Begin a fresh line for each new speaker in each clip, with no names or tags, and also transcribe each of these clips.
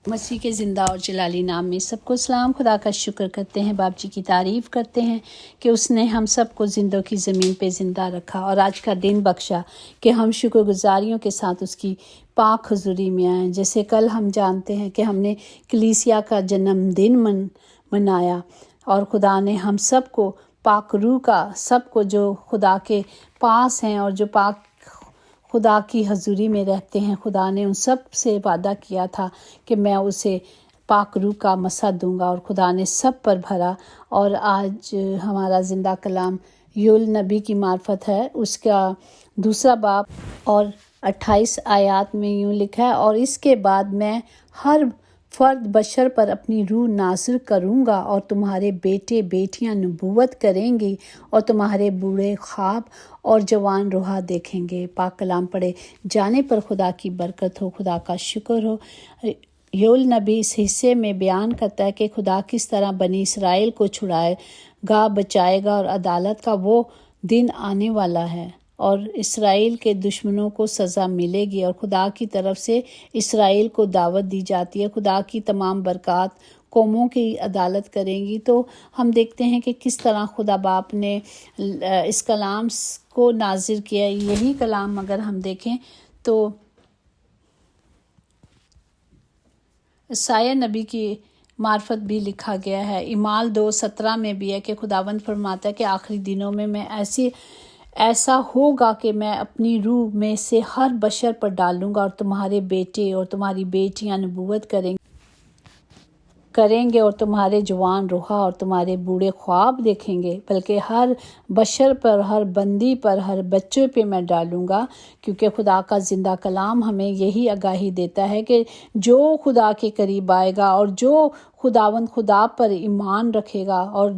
مسیح کے زندہ اور جلالی نام میں سب کو سلام۔ خدا کا شکر کرتے ہیں، باپ جی کی تعریف کرتے ہیں کہ اس نے ہم سب کو زندوں کی زمین پہ زندہ رکھا اور آج کا دن بخشا کہ ہم شکر گزاریوں کے ساتھ اس کی پاک حضوری میں آئیں۔ جیسے کل ہم جانتے ہیں کہ ہم نے کلیسیا کا جنم دن منایا اور خدا نے ہم سب کو پاک روح کا، سب کو جو خدا کے پاس ہیں اور جو پاک خدا کی حضوری میں رہتے ہیں، خدا نے ان سب سے وعدہ کیا تھا کہ میں اسے پاک روح کا مسح دوں گا، اور خدا نے سب پر بھرا۔ اور آج ہمارا زندہ کلام یوئیل نبی کی معرفت ہے، اس کا 2 باب اور 28 آیات میں یوں لکھا ہے، اور اس کے بعد میں ہر فرد بشر پر اپنی روح نازل کروں گا، اور تمہارے بیٹے بیٹیاں نبوت کریں گی، اور تمہارے بوڑھے خواب اور جوان روحا دیکھیں گے۔ پاک کلام پڑھے جانے پر خدا کی برکت ہو، خدا کا شکر ہو۔ یوئیل نبی اس حصے میں بیان کرتا ہے کہ خدا کس طرح بنی اسرائیل کو چھڑائے گا، بچائے گا، اور عدالت کا وہ دن آنے والا ہے اور اسرائیل کے دشمنوں کو سزا ملے گی، اور خدا کی طرف سے اسرائیل کو دعوت دی جاتی ہے۔ خدا کی تمام برکات قوموں کی عدالت کریں گی۔ تو ہم دیکھتے ہیں کہ کس طرح خدا باپ نے اس کلام کو نازل کیا۔ یہی کلام اگر ہم دیکھیں تو عیسائی نبی کی معرفت بھی لکھا گیا ہے۔ اعمال 2:17 میں بھی ہے کہ خداوند فرماتا ہے کہ آخری دنوں میں ایسا ہوگا کہ میں اپنی روح میں سے ہر بشر پر ڈالوں گا، اور تمہارے بیٹے اور تمہاری بیٹیاں نبوت کریں گے، اور تمہارے جوان روحا اور تمہارے بوڑھے خواب دیکھیں گے، بلکہ ہر بشر پر، ہر بندی پر، ہر بچے پہ میں ڈالوں گا۔ کیونکہ خدا کا زندہ کلام ہمیں یہی آگاہی دیتا ہے کہ جو خدا کے قریب آئے گا اور جو خداوند خدا پر ایمان رکھے گا، اور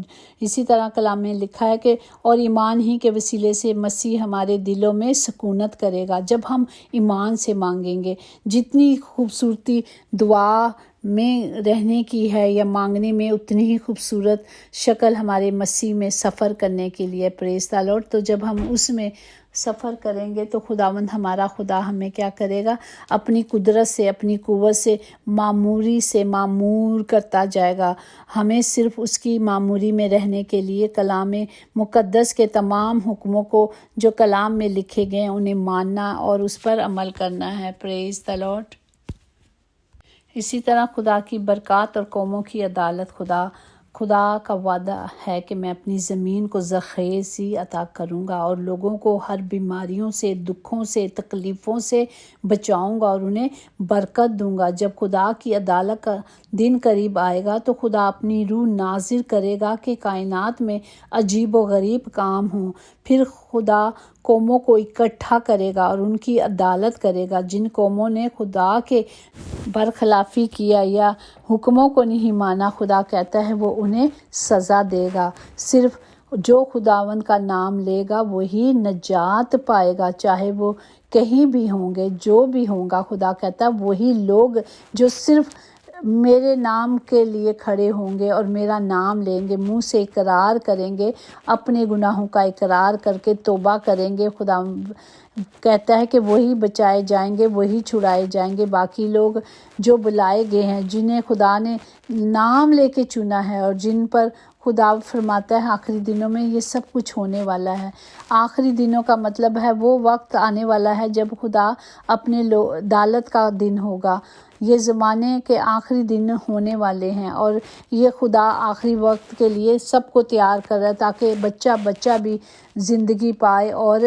اسی طرح کلام میں لکھا ہے کہ اور ایمان ہی کے وسیلے سے مسیح ہمارے دلوں میں سکونت کرے گا جب ہم ایمان سے مانگیں گے۔ جتنی خوبصورتی دعا میں رہنے کی ہے یا مانگنے میں، اتنی ہی خوبصورت شکل ہمارے مسیح میں سفر کرنے کے لیے، پریز دی لارڈ۔ تو جب ہم اس میں سفر کریں گے تو خداوند ہمارا خدا ہمیں کیا کرے گا؟ اپنی قدرت سے، اپنی قوت سے معمور کرتا جائے گا۔ ہمیں صرف اس کی معموری میں رہنے کے لیے کلام مقدس کے تمام حکموں کو جو کلام میں لکھے گئے انہیں ماننا اور اس پر عمل کرنا ہے۔ پریز دی لارڈ۔ اسی طرح خدا کی برکات اور قوموں کی عدالت۔ خدا کا وعدہ ہے کہ میں اپنی زمین کو زرخیزی عطا کروں گا، اور لوگوں کو ہر بیماریوں سے، دکھوں سے، تکلیفوں سے بچاؤں گا، اور انہیں برکت دوں گا۔ جب خدا کی عدالت کا دن قریب آئے گا تو خدا اپنی روح نازل کرے گا کہ کائنات میں عجیب و غریب کام ہوں۔ پھر خدا قوموں کو اکٹھا کرے گا اور ان کی عدالت کرے گا۔ جن قوموں نے خدا کے برخلافی کیا یا حکموں کو نہیں مانا، خدا کہتا ہے وہ انہیں سزا دے گا۔ صرف جو خداوند کا نام لے گا وہی نجات پائے گا، چاہے وہ کہیں بھی ہوں گے، جو بھی ہوں گا۔ خدا کہتا ہے وہی لوگ جو صرف میرے نام کے لیے کھڑے ہوں گے اور میرا نام لیں گے، منہ سے اقرار کریں گے، اپنے گناہوں کا اقرار کر کے توبہ کریں گے، خدا کہتا ہے کہ وہی بچائے جائیں گے، وہی چھڑائے جائیں گے۔ باقی لوگ جو بلائے گئے ہیں، جنہیں خدا نے نام لے کے چنا ہے، اور جن پر خدا فرماتا ہے آخری دنوں میں یہ سب کچھ ہونے والا ہے۔ آخری دنوں کا مطلب ہے وہ وقت آنے والا ہے جب خدا اپنے عدالت کا دن ہوگا۔ یہ زمانے کے آخری دن ہونے والے ہیں، اور یہ خدا آخری وقت کے لیے سب کو تیار کر رہا ہے تاکہ بچہ بھی زندگی پائے، اور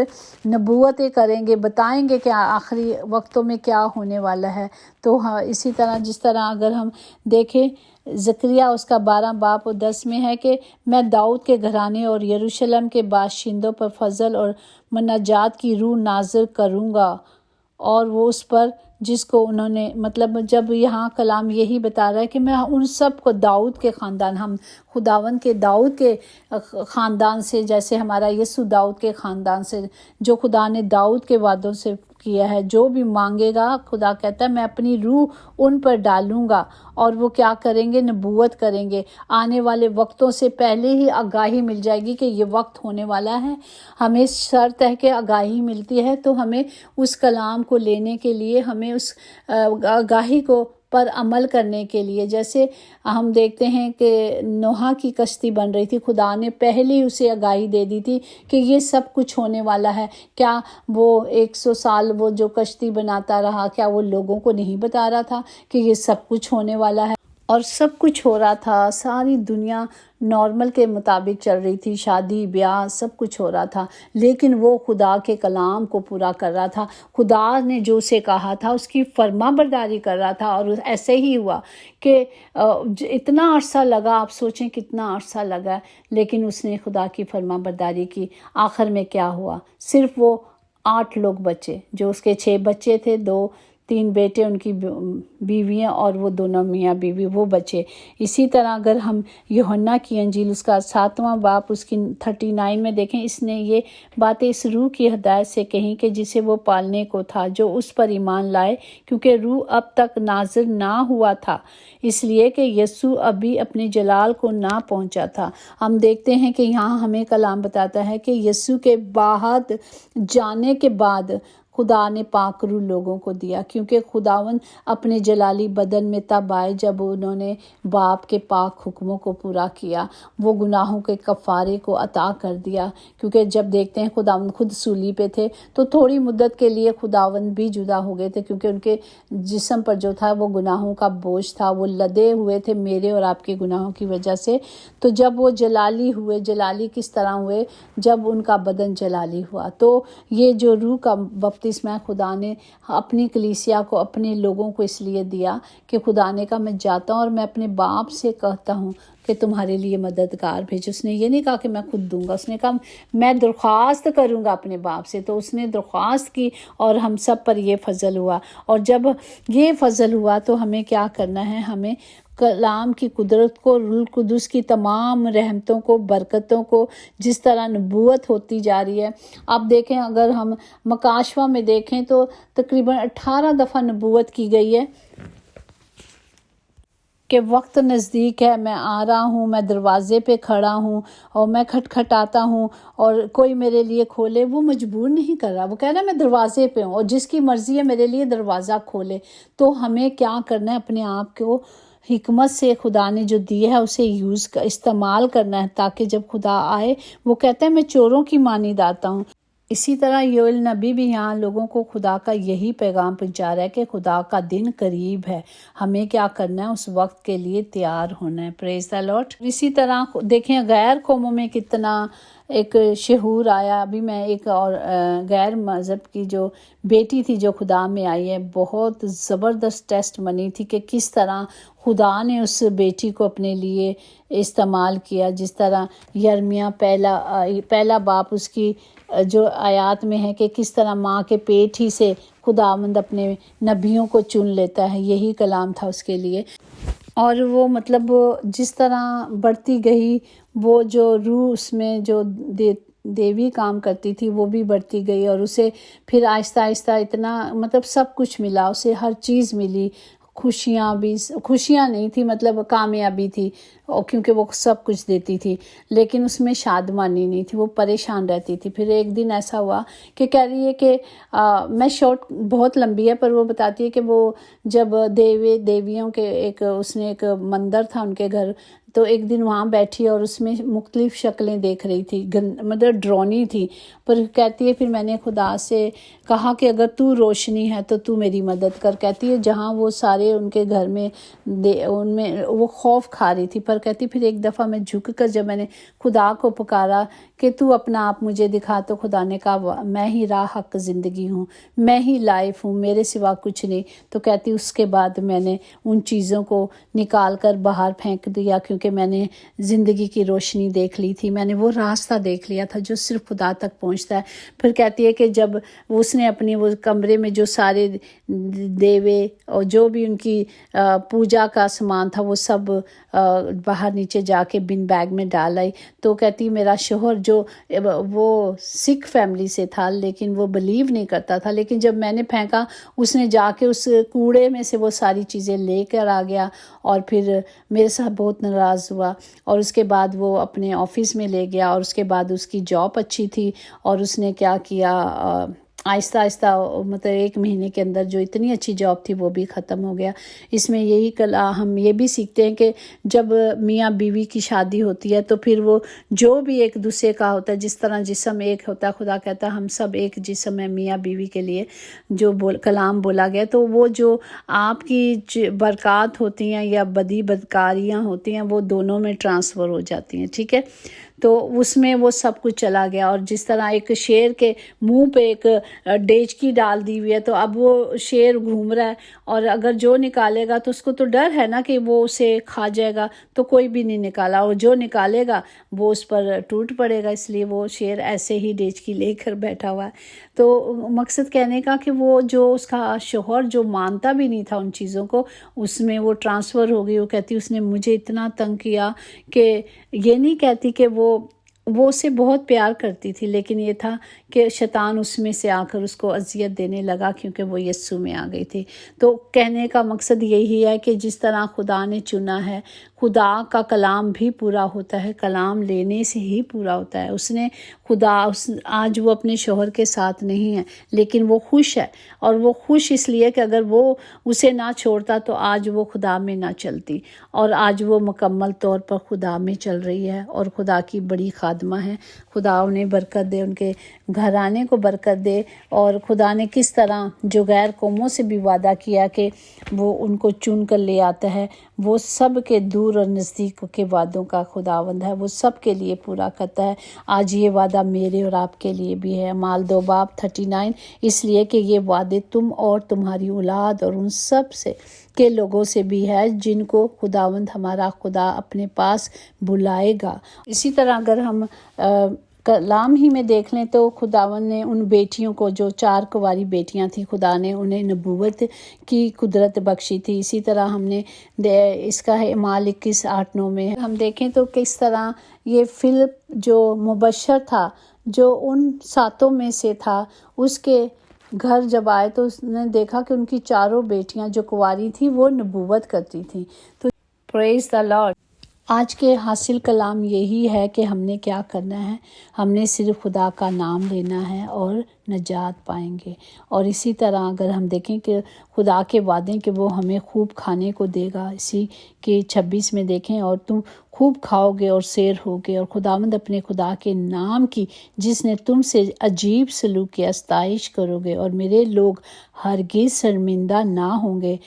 نبوتیں کریں گے، بتائیں گے کہ آخری وقتوں میں کیا ہونے والا ہے۔ تو اسی طرح جس طرح اگر ہم دیکھیں زکریا اس کا 12 باب اور 10 میں ہے کہ میں داؤد کے گھرانے اور یروشلم کے باشندوں پر فضل اور مناجات کی روح نازل کروں گا، اور وہ اس پر جس کو انہوں نے، مطلب جب یہاں کلام یہی بتا رہا ہے کہ میں ان سب کو داؤد کے خاندان، ہم خداوند کے داؤد کے خاندان سے، جیسے ہمارا یسوع داؤد کے خاندان سے، جو خدا نے داؤد کے وعدوں سے کیا ہے، جو بھی مانگے گا خدا کہتا ہے میں اپنی روح ان پر ڈالوں گا، اور وہ کیا کریں گے؟ نبوت کریں گے۔ آنے والے وقتوں سے پہلے ہی آگاہی مل جائے گی کہ یہ وقت ہونے والا ہے۔ ہمیں شرط ہے کہ آگاہی ملتی ہے تو ہمیں اس کلام کو لینے کے لیے ہمیں اس آگاہی کو پر عمل کرنے کے لیے. جیسے ہم دیکھتے ہیں کہ نوح کی کشتی بن رہی تھی، خدا نے پہلے ہی اسے آگاہی دے دی تھی کہ یہ سب کچھ ہونے والا ہے. کیا وہ 100 سال وہ جو کشتی بناتا رہا، کیا وہ لوگوں کو نہیں بتا رہا تھا کہ یہ سب کچھ ہونے والا ہے؟ اور سب کچھ ہو رہا تھا، ساری دنیا نارمل کے مطابق چل رہی تھی، شادی بیاہ سب کچھ ہو رہا تھا، لیکن وہ خدا کے کلام کو پورا کر رہا تھا. خدا نے جو اسے کہا تھا اس کی فرما برداری کر رہا تھا، اور ایسے ہی ہوا کہ اتنا عرصہ لگا، آپ سوچیں کتنا عرصہ لگا، لیکن اس نے خدا کی فرما برداری کی. آخر میں کیا ہوا؟ صرف وہ 8 لوگ بچے، جو اس کے 6 بچے تھے، 3 بیٹے، ان کی بیویاں، اور وہ دونوں میاں بیوی، وہ بچے. اسی طرح اگر ہم یوحنا کی انجیل اس کا 7واں باب اس کی 39 میں دیکھیں، اس نے یہ باتیں اس روح کی ہدایت سے کہیں کہ جسے وہ پالنے کو تھا، جو اس پر ایمان لائے، کیونکہ روح اب تک نازل نہ ہوا تھا، اس لیے کہ یسوع ابھی اپنے جلال کو نہ پہنچا تھا. ہم دیکھتے ہیں کہ یہاں ہمیں کلام بتاتا ہے کہ یسوع کے بعد جانے کے بعد خدا نے پاک روح لوگوں کو دیا، کیونکہ خداوند اپنے جلالی بدن میں تب آئے جب انہوں نے باپ کے پاک حکموں کو پورا کیا، وہ گناہوں کے کفارے کو عطا کر دیا. کیونکہ جب دیکھتے ہیں خداوند خود صلیب پہ تھے تو تھوڑی مدت کے لیے خداوند بھی جدا ہو گئے تھے، کیونکہ ان کے جسم پر جو تھا وہ گناہوں کا بوجھ تھا، وہ لدے ہوئے تھے میرے اور آپ کے گناہوں کی وجہ سے. تو جب وہ جلالی ہوئے، جلالی کس طرح ہوئے؟ جب ان کا بدن جلالی ہوا. تو یہ جو روح کا بپتسمہ خدا نے اپنی کلیسیا کو، اپنے لوگوں کو اس لیے دیا کہ خدا نے کہا میں جاتا ہوں اور میں اپنے باپ سے کہتا ہوں کہ تمہارے لیے مددگار بھیجو. اس نے یہ نہیں کہا کہ میں خود دوں گا، اس نے کہا میں درخواست کروں گا اپنے باپ سے. تو اس نے درخواست کی اور ہم سب پر یہ فضل ہوا. اور جب یہ فضل ہوا تو ہمیں کیا کرنا ہے؟ ہمیں کلام کی قدرت کو، روح القدس کی تمام رحمتوں کو، برکتوں کو، جس طرح نبوت ہوتی جا رہی ہے. آپ دیکھیں، اگر ہم مکاشفہ میں دیکھیں تو تقریباً 18 دفعہ نبوت کی گئی ہے کہ وقت نزدیک ہے، میں آ رہا ہوں، میں دروازے پہ کھڑا ہوں اور میں کھٹکھٹاتا ہوں اور کوئی میرے لیے کھولے. وہ مجبور نہیں کر رہا، وہ کہہ رہا ہے میں دروازے پہ ہوں اور جس کی مرضی ہے میرے لیے دروازہ کھولے. تو ہمیں کیا کرنا ہے؟ اپنے آپ کو حکمت سے خدا نے جو دی ہے اسے استعمال کرنا ہے، تاکہ جب خدا آئے وہ کہتا ہے میں چوروں کی مانند آتا ہوں. اسی طرح یوئیل نبی بھی یہاں لوگوں کو خدا کا یہی پیغام پہنچا رہا ہے کہ خدا کا دن قریب ہے. ہمیں کیا کرنا ہے؟ اس وقت کے لیے تیار ہونا ہے. پریز دی لارڈ. اسی طرح دیکھیں غیر قوموں میں کتنا ایک شعور آیا. ابھی میں ایک اور غیر مذہب کی جو بیٹی تھی جو خدا میں آئی ہے، بہت زبردست ٹیسٹ منی تھی کہ کس طرح خدا نے اس بیٹی کو اپنے لیے استعمال کیا. جس طرح یرمیہ پہلا باپ اس کی جو آیات میں ہے کہ کس طرح ماں کے پیٹ ہی سے خداوند اپنے نبیوں کو چن لیتا ہے. یہی کلام تھا اس کے لیے. اور وہ مطلب جس طرح بڑھتی گئی، وہ جو روح اس میں جو دیوی کام کرتی تھی وہ بھی بڑھتی گئی، اور اسے پھر آہستہ آہستہ اتنا مطلب سب کچھ ملا، اسے ہر چیز ملی. خوشیاں نہیں تھی، مطلب کامیابی تھی، اور کیونکہ وہ سب کچھ دیتی تھی، لیکن اس میں شادمانی نہیں تھی، وہ پریشان رہتی تھی. پھر ایک دن ایسا ہوا کہ کہہ رہی ہے کہ میں شارٹ بہت لمبی ہے پر وہ بتاتی ہے کہ وہ جب دیویوں کے اس نے ایک مندر تھا ان کے گھر، تو ایک دن وہاں بیٹھی اور اس میں مختلف شکلیں دیکھ رہی تھی، مطلب ڈرونی تھی. پر کہتی ہے پھر میں نے خدا سے کہا کہ اگر تو روشنی ہے تو تو میری مدد کر. کہتی ہے جہاں وہ سارے ان کے گھر میں ان میں وہ خوف کھا رہی تھی، پر کہتی پھر ایک دفعہ میں جھک کر جب میں نے خدا کو پکارا کہ تو اپنا آپ مجھے دکھا، تو خدا نے کہا میں ہی راہ حق زندگی ہوں، میں ہی لائف ہوں، میرے سوا کچھ نہیں. تو کہتی اس کے بعد میں نے ان چیزوں کو نکال کر باہر پھینک دیا، کیونکہ میں نے زندگی کی روشنی دیکھ لی تھی، میں نے وہ راستہ دیکھ لیا تھا جو صرف خدا تک پہنچتا ہے. پھر کہتی ہے کہ جب اس نے اپنی وہ کمرے میں جو سارے دیوے اور جو بھی ان کی پوجا کا سامان تھا وہ سب باہر نیچے جا کے بن بیگ میں ڈال آئی. تو کہتی میرا شوہر جو وہ سکھ فیملی سے تھا لیکن وہ بلیو نہیں کرتا تھا، لیکن جب میں نے پھینکا اس نے جا کے اس کوڑے میں سے وہ ساری چیزیں لے کر آ گیا، اور پھر میرے ساتھ بہت ناراض ہوا. اور اس کے بعد وہ اپنے آفس میں لے گیا، اور اس کے بعد اس کی جاب اچھی تھی، اور اس نے کیا کیا آہستہ آہستہ مطلب 1 مہینے کے اندر جو اتنی اچھی جاب تھی وہ بھی ختم ہو گیا۔ اس میں یہی ہم یہ بھی سیکھتے ہیں کہ جب میاں بیوی کی شادی ہوتی ہے تو پھر وہ جو بھی ایک دوسرے کا ہوتا ہے، جس طرح جسم ایک ہوتا ہے، خدا کہتا ہے ہم سب ایک جسم ہے میاں بیوی کے لیے، جو کلام بولا گیا، تو وہ جو آپ کی برکات ہوتی ہیں یا بدکاریاں ہوتی ہیں وہ دونوں میں ٹرانسفر ہو جاتی ہیں، ٹھیک ہے۔ تو اس میں وہ سب کچھ چلا گیا، اور جس طرح ایک شیر کے منہ پہ ایک ڈیچکی ڈال دی ہوئی ہے تو اب وہ شیر گھوم رہا ہے، اور اگر جو نکالے گا تو اس کو تو ڈر ہے نا کہ وہ اسے کھا جائے گا، تو کوئی بھی نہیں نکالا، اور جو نکالے گا وہ اس پر ٹوٹ پڑے گا، اس لیے وہ شیر ایسے ہی ڈیچکی لے کر بیٹھا ہوا ہے۔ تو مقصد کہنے کا کہ وہ جو اس کا شوہر جو مانتا بھی نہیں تھا ان چیزوں کو، اس میں وہ ٹرانسفر ہو گئی۔ وہ کہتی اس نے مجھے اتنا تنگ کیا، کہ یہ نہیں کہتی کہ وہ اسے بہت پیار کرتی تھی، لیکن یہ تھا کہ شیطان اس میں سے آ کر اس کو اذیت دینے لگا، کیونکہ وہ یسوع میں آ گئی تھی۔ تو کہنے کا مقصد یہی ہے کہ جس طرح خدا نے چنا ہے، خدا کا کلام بھی پورا ہوتا ہے، کلام لینے سے ہی پورا ہوتا ہے۔ اس نے آج وہ اپنے شوہر کے ساتھ نہیں ہے، لیکن وہ خوش ہے، اور وہ خوش اس لیے کہ اگر وہ اسے نہ چھوڑتا تو آج وہ خدا میں نہ چلتی، اور آج وہ مکمل طور پر خدا میں چل رہی ہے، اور خدا کی بڑی خادمہ ہے۔ خدا انہیں برکت دے، ان کے گھرانے کو برکت دے، اور خدا نے کس طرح جو غیر قوموں سے بھی وعدہ کیا کہ وہ ان کو چن کر لے آتا ہے، وہ سب کے دور اور نزدیک کے وعدوں کا خداوند ہے، وہ سب کے لیے پورا کرتا ہے۔ آج یہ وعدہ میرے اور آپ کے لیے بھی ہے، مال 2 باب 39، اس لیے کہ یہ وعدے تم اور تمہاری اولاد اور ان سب سے کے لوگوں سے بھی ہے جن کو خداوند ہمارا خدا اپنے پاس بلائے گا۔ اسی طرح اگر ہم کلام ہی میں دیکھ لیں تو خداوند نے ان بیٹیوں کو جو 4 کنواری بیٹیاں تھیں، خدا نے انہیں نبوت کی قدرت بخشی تھی۔ اسی طرح ہم نے اس کا ہے اعمال 21:8-9 میں ہم دیکھیں تو کس طرح یہ فلپ جو مبشر تھا، جو ان 7 میں سے تھا، اس کے گھر جب آئے تو اس نے دیکھا کہ ان کی 4 بیٹیاں جو کنواری تھیں وہ نبوت کرتی تھیں۔ تو پریز دی لارڈ۔ آج کے حاصل کلام یہی ہے کہ ہم نے کیا کرنا ہے، ہم نے صرف خدا کا نام لینا ہے اور نجات پائیں گے۔ اور اسی طرح اگر ہم دیکھیں کہ خدا کے وعدے کہ وہ ہمیں خوب کھانے کو دے گا، اسی کے 26 میں دیکھیں، اور تم خوب کھاؤ گے اور سیر ہوگے، اور خداوند اپنے خدا کے نام کی جس نے تم سے عجیب سلوک کی استائش کرو گے، اور میرے لوگ ہرگز شرمندہ نہ ہوں گے۔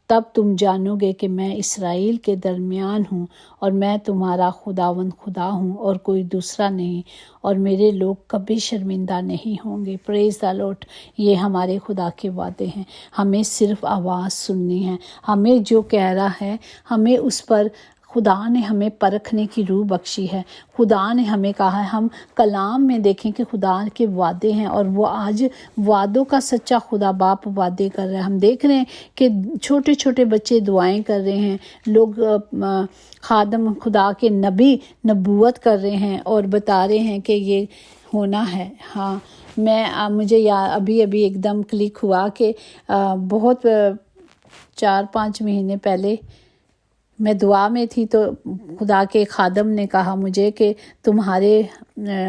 تب تم جانو گے کہ میں اسرائیل کے درمیان ہوں، اور میں تمہارا خداوند خدا ہوں اور کوئی دوسرا نہیں، اور میرے لوگ کبھی شرمندہ نہیں ہوں گے۔ پریز دی لارڈ۔ یہ ہمارے خدا کے وعدے ہیں، ہمیں صرف آواز سننی ہے، ہمیں جو کہہ رہا ہے ہمیں اس پر خدا نے ہمیں پرکھنے کی روح بخشی ہے۔ خدا نے ہمیں کہا ہے، ہم کلام میں دیکھیں کہ خدا کے وعدے ہیں، اور وہ آج وعدوں کا سچا خدا باپ وعدے کر رہا ہے۔ ہم دیکھ رہے ہیں کہ چھوٹے چھوٹے بچے دعائیں کر رہے ہیں، لوگ خادم خدا کے نبی نبوت کر رہے ہیں اور بتا رہے ہیں کہ یہ ہونا ہے۔ ہاں، مجھے ابھی ایک دم کلک ہوا کہ بہت 4-5 مہینے پہلے میں دعا میں تھی، تو خدا کے خادم نے کہا مجھے کہ تمہارے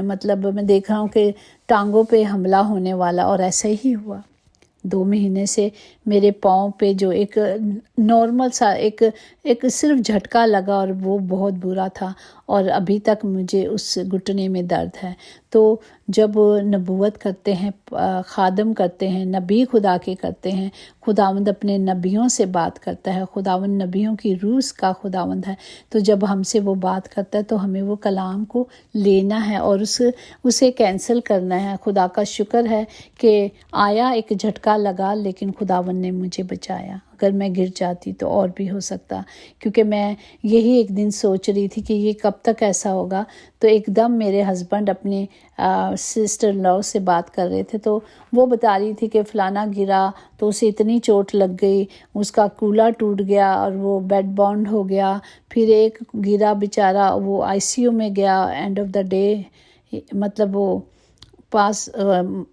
مطلب میں دیکھ رہا ہوں کہ ٹانگوں پہ حملہ ہونے والا، اور ایسا ہی ہوا۔ 2 مہینے سے میرے پاؤں پہ جو ایک نارمل سا ایک صرف جھٹکا لگا، اور وہ بہت برا تھا، اور ابھی تک مجھے اس گھٹنے میں درد ہے۔ تو جب نبوت کرتے ہیں، خادم کرتے ہیں، نبی خدا کے کرتے ہیں، خداوند اپنے نبیوں سے بات کرتا ہے، خداوند نبیوں کی روح کا خداوند ہے، تو جب ہم سے وہ بات کرتا ہے تو ہمیں وہ کلام کو لینا ہے اور اسے کینسل کرنا ہے۔ خدا کا شکر ہے کہ آیا، ایک جھٹکا لگا، لیکن خداوند نے مجھے بچایا۔ اگر میں گر جاتی تو اور بھی ہو سکتا، کیونکہ میں یہی ایک دن سوچ رہی تھی کہ یہ کب تک ایسا ہوگا۔ تو ایک دم میرے ہسبینڈ اپنے سسٹر لاء سے بات کر رہے تھے، تو وہ بتا رہی تھی کہ فلانا گرا تو اسے اتنی چوٹ لگ گئی، اس کا کولا ٹوٹ گیا اور وہ بیڈ باؤنڈ ہو گیا۔ پھر ایک گرا بیچارہ، وہ ICU میں گیا، اینڈ آف دا ڈے مطلب وہ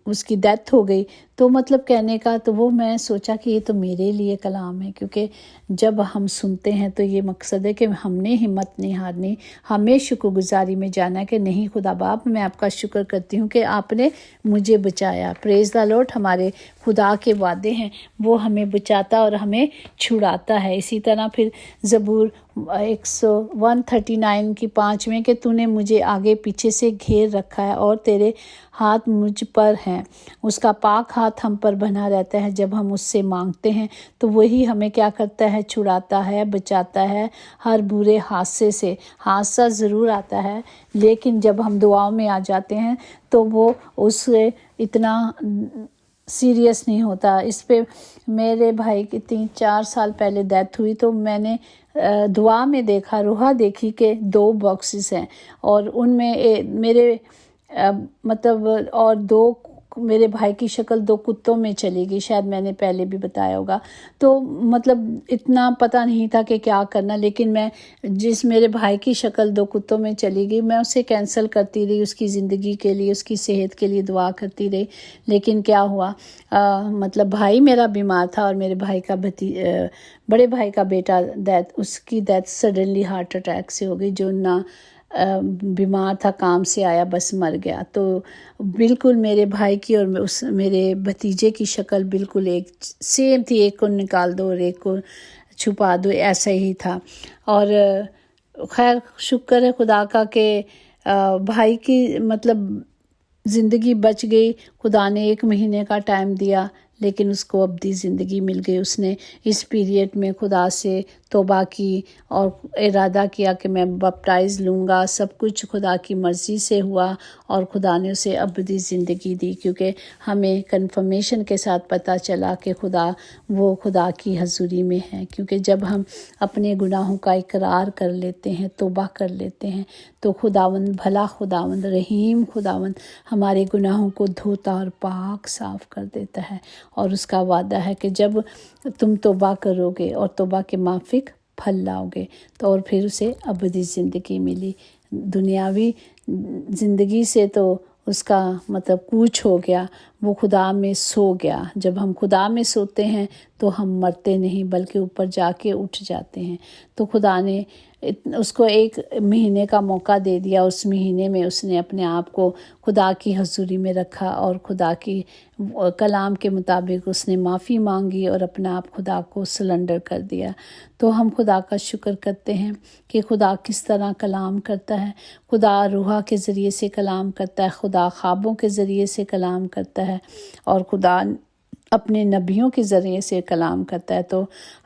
اس کی ڈیتھ ہو گئی۔ تو مطلب کہنے کا تو وہ میں سوچا کہ یہ تو میرے لیے کلام ہے، کیونکہ جب ہم سنتے ہیں تو یہ مقصد ہے کہ ہم نے ہمت نہیں ہارنی، ہمیں شکر گزاری میں جانا ہے کہ نہیں خدا باپ میں آپ کا شکر کرتی ہوں کہ آپ نے مجھے بچایا۔ پریز دا لارڈ، ہمارے خدا کے وعدے ہیں، وہ ہمیں بچاتا اور ہمیں چھڑاتا ہے۔ اسی طرح پھر زبور 139 کی 5 میں کہ تو نے مجھے آگے پیچھے سے گھیر رکھا ہے اور تیرے ہاتھ مجھ پر ہیں، اس کا پاک ہاتھ ہم پر بنا رہتا ہے۔ جب ہم اس سے مانگتے ہیں تو وہی ہمیں کیا کرتا ہے؟ چھڑاتا ہے، بچاتا ہے ہر برے حادثے سے۔ حادثہ ضرور آتا ہے لیکن جب ہم دعاؤں میں آ جاتے ہیں تو وہ اس سے اتنا سیریس نہیں ہوتا۔ اس پہ میرے بھائی کی 3-4 سال پہلے ڈیتھ ہوئی تو میں نے دعا میں دیکھا، روحا دیکھی کہ 2 باکسز ہیں اور ان میں میرے مطلب اور 2 میرے بھائی کی شکل 2 کتوں میں چلی گئی، شاید میں نے پہلے بھی بتایا ہوگا۔ تو مطلب اتنا پتہ نہیں تھا کہ کیا کرنا، لیکن میں جس میرے بھائی کی شکل 2 کتوں میں چلی گئی میں اسے کینسل کرتی رہی، اس کی زندگی کے لیے، اس کی صحت کے لیے دعا کرتی رہی۔ لیکن کیا ہوا، مطلب بھائی میرا بیمار تھا اور میرے بھائی کا بڑے بھائی کا بیٹا اس کی ڈیتھ سڈنلی ہارٹ اٹیک سے ہو گئی، جو نہ بیمار تھا، کام سے آیا بس مر گیا۔ تو بالکل میرے بھائی کی اور میرے بھتیجے کی شکل بالکل ایک سیم تھی، ایک کو نکال دو اور ایک کو چھپا دو، ایسا ہی تھا۔ اور خیر شکر ہے خدا کا کہ بھائی کی مطلب زندگی بچ گئی۔ خدا نے 1 مہینے کا ٹائم دیا لیکن اس کو ابدی زندگی مل گئی۔ اس نے اس پیریڈ میں خدا سے توبہ کی اور ارادہ کیا کہ میں بپٹائز لوں گا، سب کچھ خدا کی مرضی سے ہوا اور خدا نے اسے ابدی زندگی دی، کیونکہ ہمیں کنفرمیشن کے ساتھ پتہ چلا کہ وہ خدا کی حضوری میں ہے۔ کیونکہ جب ہم اپنے گناہوں کا اقرار کر لیتے ہیں، توبہ کر لیتے ہیں تو خداوند بھلا خداوند رحیم خداوند ہمارے گناہوں کو دھوتا اور پاک صاف کر دیتا ہے، اور اس کا وعدہ ہے کہ جب تم توبہ کرو گے اور توبہ کے موافق پھل لاؤ گے تو اور پھر اسے ابدی زندگی ملی۔ دنیاوی زندگی سے تو اس کا مطلب کوچ ہو گیا، وہ خدا میں سو گیا۔ جب ہم خدا میں سوتے ہیں تو ہم مرتے نہیں بلکہ اوپر جا کے اٹھ جاتے ہیں۔ تو خدا نے اس کو 1 مہینے کا موقع دے دیا، اس مہینے میں اس نے اپنے آپ کو خدا کی حضوری میں رکھا اور خدا کی کلام کے مطابق اس نے معافی مانگی اور اپنا آپ خدا کو سلنڈر کر دیا۔ تو ہم خدا کا شکر کرتے ہیں کہ خدا کس طرح کلام کرتا ہے۔ خدا روحا کے ذریعے سے کلام کرتا ہے، خدا خوابوں کے ذریعے سے کلام کرتا ہے اور خدا اپنے نبیوں کے ذریعے سے کلام کرتا ہے۔ تو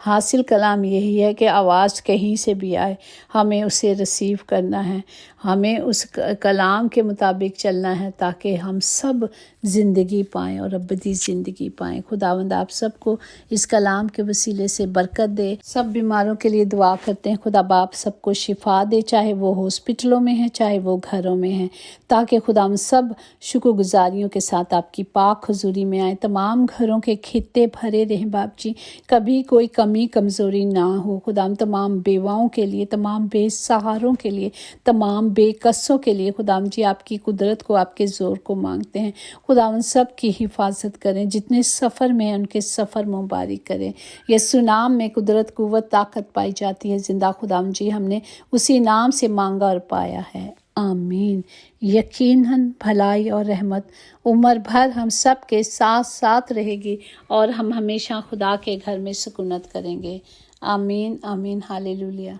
حاصل کلام یہی ہے کہ آواز کہیں سے بھی آئے ہمیں اسے ریسیو کرنا ہے، ہمیں اس کلام کے مطابق چلنا ہے تاکہ ہم سب زندگی پائیں اور ابدی زندگی پائیں۔ خداوند آپ سب کو اس کلام کے وسیلے سے برکت دے۔ سب بیماروں کے لیے دعا کرتے ہیں، خدا باپ سب کو شفا دے، چاہے وہ ہاسپٹلوں میں ہیں چاہے وہ گھروں میں ہیں، تاکہ خداوند سب شکر گزاریوں کے ساتھ آپ کی پاک حضوری میں آئیں، تمام گھروں کے خطے بھرے رہیں باپ جی، کبھی کوئی کمی کمزوری نہ ہو۔ خداوند تمام بیواؤں کے لیے، تمام بے سہاروں کے لیے، تمام بے کسوں کے لیے خداوند جی آپ کی قدرت کو، آپ کے زور کو مانگتے ہیں۔ خداوند سب کی حفاظت کریں، جتنے سفر میں ہیں ان کے سفر مبارک کریں۔ یسوع نام میں قدرت، قوت، طاقت پائی جاتی ہے۔ زندہ خداوند جی ہم نے اسی نام سے مانگا اور پایا ہے، آمین۔ یقیناً بھلائی اور رحمت عمر بھر ہم سب کے ساتھ ساتھ رہے گی اور ہم ہمیشہ خدا کے گھر میں سکونت کریں گے، آمین آمین، ہالےلویا۔